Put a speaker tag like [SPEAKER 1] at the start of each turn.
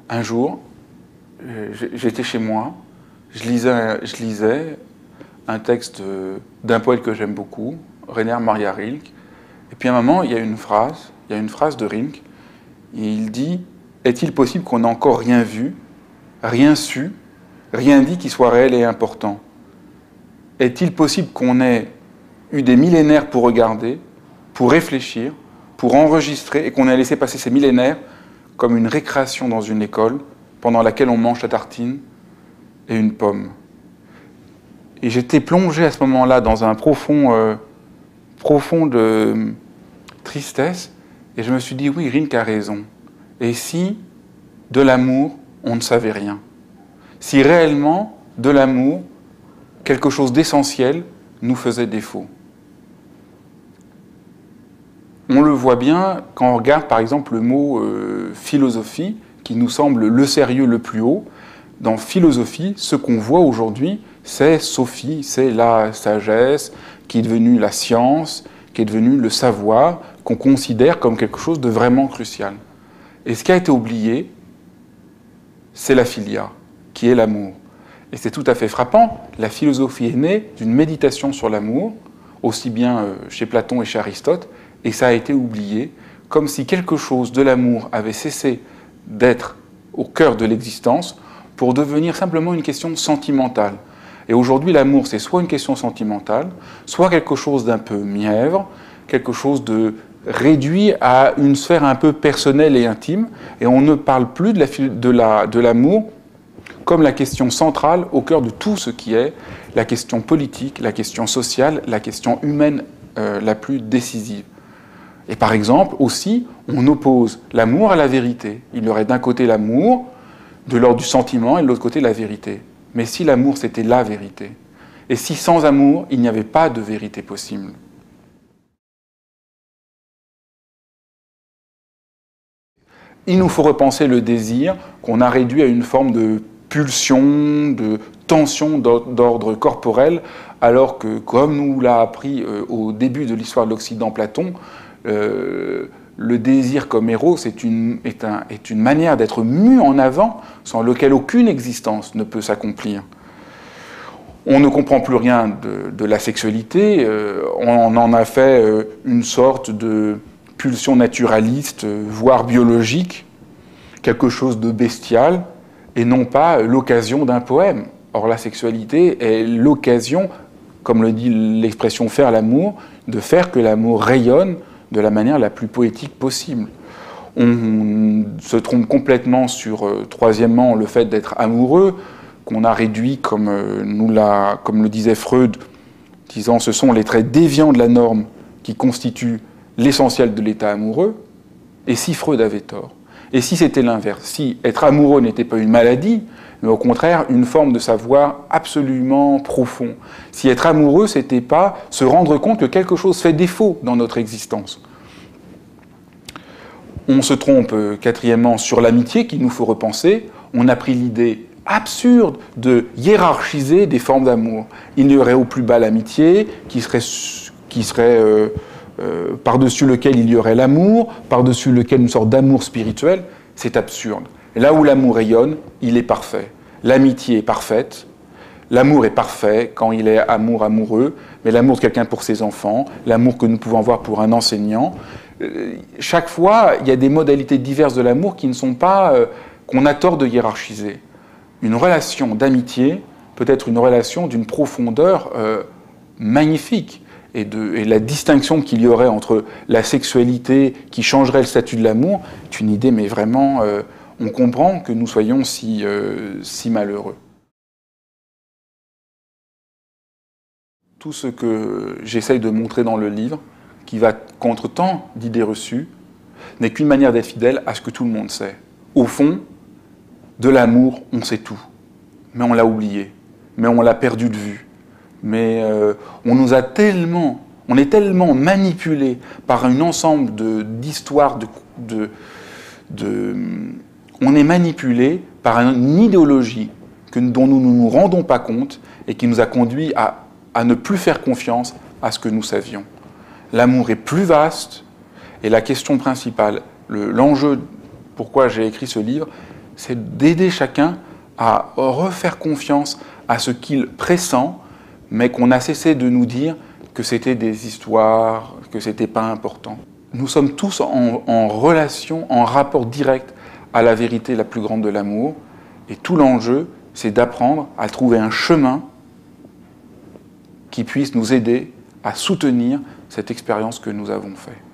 [SPEAKER 1] Un jour, j'étais chez moi, je lisais un texte d'un poète que j'aime beaucoup, Rainer Maria Rilke, et puis à un moment, il y a une phrase de Rilke, et il dit « Est-il possible qu'on n'ait encore rien vu, rien su, rien dit qui soit réel et important? Est-il possible qu'on ait eu des millénaires pour regarder, pour réfléchir, pour enregistrer, et qu'on ait laissé passer ces millénaires comme une récréation dans une école pendant laquelle on mange la tartine et une pomme ?» Et j'étais plongé à ce moment-là dans un profonde tristesse, et je me suis dit, oui, Rilke a raison. Et si, de l'amour, on ne savait rien? Si réellement, de l'amour, quelque chose d'essentiel nous faisait défaut? On le voit bien quand on regarde, par exemple, le mot philosophie, qui nous semble le sérieux le plus haut. Dans philosophie, ce qu'on voit aujourd'hui, c'est Sophie, c'est la sagesse qui est devenue la science, qui est devenue le savoir, qu'on considère comme quelque chose de vraiment crucial. Et ce qui a été oublié, c'est la philia, qui est l'amour. Et c'est tout à fait frappant, la philosophie est née d'une méditation sur l'amour, aussi bien chez Platon et chez Aristote, et ça a été oublié, comme si quelque chose de l'amour avait cessé d'être au cœur de l'existence pour devenir simplement une question sentimentale. Et aujourd'hui, l'amour, c'est soit une question sentimentale, soit quelque chose d'un peu mièvre, quelque chose de réduit à une sphère un peu personnelle et intime, et on ne parle plus de l'amour comme la question centrale au cœur de tout ce qui est la question politique, la question sociale, la question humaine la plus décisive. Et par exemple, aussi, on oppose l'amour à la vérité. Il y aurait d'un côté l'amour, de l'ordre du sentiment, et de l'autre côté la vérité. Mais si l'amour, c'était la vérité, et si sans amour, il n'y avait pas de vérité possible? Il nous faut repenser le désir qu'on a réduit à une forme de pulsion, de tension d'ordre corporel, alors que, comme nous l'a appris au début de l'histoire de l'Occident Platon, le désir comme héros est une manière d'être mu en avant, sans lequel aucune existence ne peut s'accomplir. On ne comprend plus rien de la sexualité, on en a fait une sorte de pulsion naturaliste, voire biologique, quelque chose de bestial, et non pas l'occasion d'un poème. Or, la sexualité est l'occasion, comme le dit l'expression « faire l'amour », de faire que l'amour rayonne de la manière la plus poétique possible. On se trompe complètement sur, troisièmement, le fait d'être amoureux, qu'on a réduit, comme le disait Freud, disant « ce sont les traits déviants de la norme qui constituent l'essentiel de l'état amoureux ». Et si Freud avait tort? Et si c'était l'inverse? Si être amoureux n'était pas une maladie, mais au contraire une forme de savoir absolument profond. Si être amoureux, c'était pas se rendre compte que quelque chose fait défaut dans notre existence. On se trompe, quatrièmement, sur l'amitié qu'il nous faut repenser. On a pris l'idée absurde de hiérarchiser des formes d'amour. Il y aurait au plus bas l'amitié, qui serait par-dessus lequel il y aurait l'amour, par-dessus lequel une sorte d'amour spirituel. C'est absurde. Et là où l'amour rayonne, il est parfait. L'amitié est parfaite, l'amour est parfait quand il est amoureux, mais l'amour de quelqu'un pour ses enfants, l'amour que nous pouvons avoir pour un enseignant. Chaque fois, il y a des modalités diverses de l'amour qui ne sont pas, qu'on a tort de hiérarchiser. Une relation d'amitié peut être une relation d'une profondeur magnifique. Et la distinction qu'il y aurait entre la sexualité qui changerait le statut de l'amour est une idée, mais vraiment, on comprend que nous soyons si malheureux. Tout ce que j'essaye de montrer dans le livre, qui va contre tant d'idées reçues, n'est qu'une manière d'être fidèle à ce que tout le monde sait. Au fond, de l'amour, on sait tout. Mais on l'a oublié, mais on l'a perdu de vue. Mais on est tellement manipulé par un ensemble d'histoires, on est manipulé par une idéologie dont nous ne nous rendons pas compte et qui nous a conduit à ne plus faire confiance à ce que nous savions. L'amour est plus vaste et la question principale, l'enjeu pourquoi j'ai écrit ce livre, c'est d'aider chacun à refaire confiance à ce qu'il pressent, mais qu'on a cessé de nous dire que c'était des histoires, que c'était pas important. Nous sommes tous en relation, en rapport direct à la vérité la plus grande de l'amour, et tout l'enjeu, c'est d'apprendre à trouver un chemin qui puisse nous aider à soutenir cette expérience que nous avons faite.